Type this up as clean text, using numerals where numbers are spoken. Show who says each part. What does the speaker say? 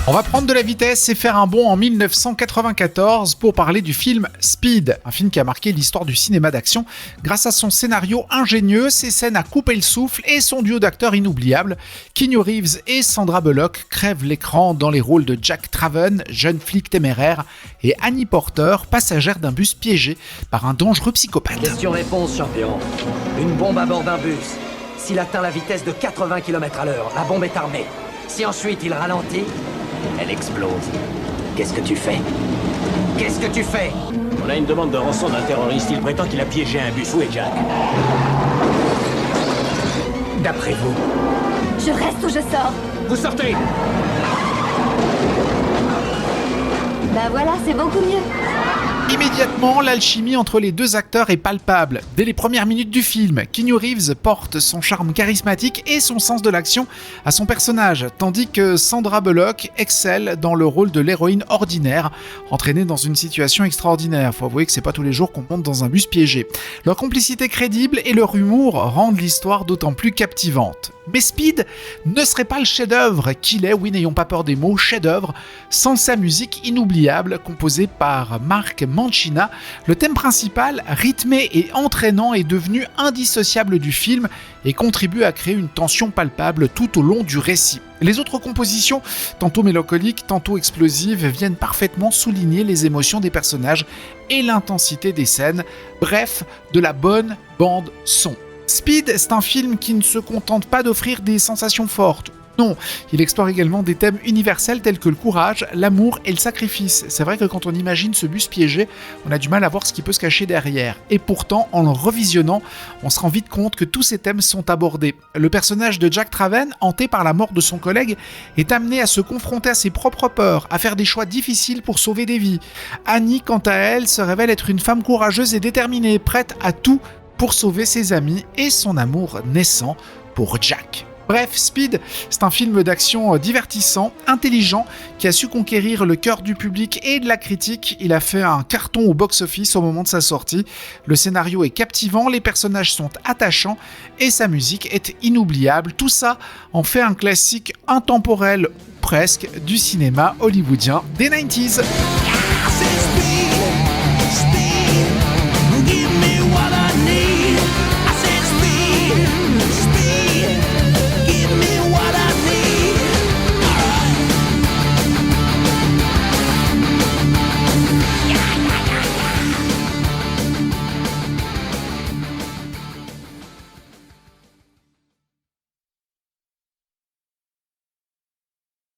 Speaker 1: On va prendre de la vitesse et faire un bond en 1994 pour parler du film Speed, un film qui a marqué l'histoire du cinéma d'action grâce à son scénario ingénieux, ses scènes à couper le souffle et son duo d'acteurs inoubliables. Keanu Reeves et Sandra Bullock crèvent l'écran dans les rôles de Jack Traven, jeune flic téméraire, et Annie Porter, passagère d'un bus piégé par un dangereux psychopathe.
Speaker 2: Question-réponse, champion. Une bombe à bord d'un bus. S'il atteint la vitesse de 80 km/h, la bombe est armée. Si ensuite il ralentit, elle explose. Qu'est-ce que tu fais? Qu'est-ce que tu fais?
Speaker 3: On a une demande de rançon d'un terroriste. Il prétend qu'il a piégé un bus. Où est Jack?
Speaker 2: D'après vous,
Speaker 4: Je reste ou je sors?
Speaker 3: Vous sortez!
Speaker 4: Bah voilà, c'est beaucoup mieux.
Speaker 1: Immédiatement, l'alchimie entre les deux acteurs est palpable. Dès les premières minutes du film, Keanu Reeves porte son charme charismatique et son sens de l'action à son personnage, tandis que Sandra Bullock excelle dans le rôle de l'héroïne ordinaire, entraînée dans une situation extraordinaire. Faut avouer que c'est pas tous les jours qu'on monte dans un bus piégé. Leur complicité crédible et leur humour rendent l'histoire d'autant plus captivante. Mais Speed ne serait pas le chef-d'œuvre qu'il est, oui, n'ayons pas peur des mots, chef-d'œuvre, sans sa musique inoubliable composée par Mark Mancina. Le thème principal, rythmé et entraînant, est devenu indissociable du film et contribue à créer une tension palpable tout au long du récit. Les autres compositions, tantôt mélancoliques, tantôt explosives, viennent parfaitement souligner les émotions des personnages et l'intensité des scènes. Bref, de la bonne bande son. Speed, c'est un film qui ne se contente pas d'offrir des sensations fortes. Non, il explore également des thèmes universels tels que le courage, l'amour et le sacrifice. C'est vrai que quand on imagine ce bus piégé, on a du mal à voir ce qui peut se cacher derrière. Et pourtant, en le revisionnant, on se rend vite compte que tous ces thèmes sont abordés. Le personnage de Jack Traven, hanté par la mort de son collègue, est amené à se confronter à ses propres peurs, à faire des choix difficiles pour sauver des vies. Annie, quant à elle, se révèle être une femme courageuse et déterminée, prête à tout pour sauver ses amis et son amour naissant pour Jack. Bref, Speed, c'est un film d'action divertissant, intelligent, qui a su conquérir le cœur du public et de la critique. Il a fait un carton au box-office au moment de sa sortie. Le scénario est captivant, les personnages sont attachants et sa musique est inoubliable. Tout ça en fait un classique intemporel, presque, du cinéma hollywoodien des 90s.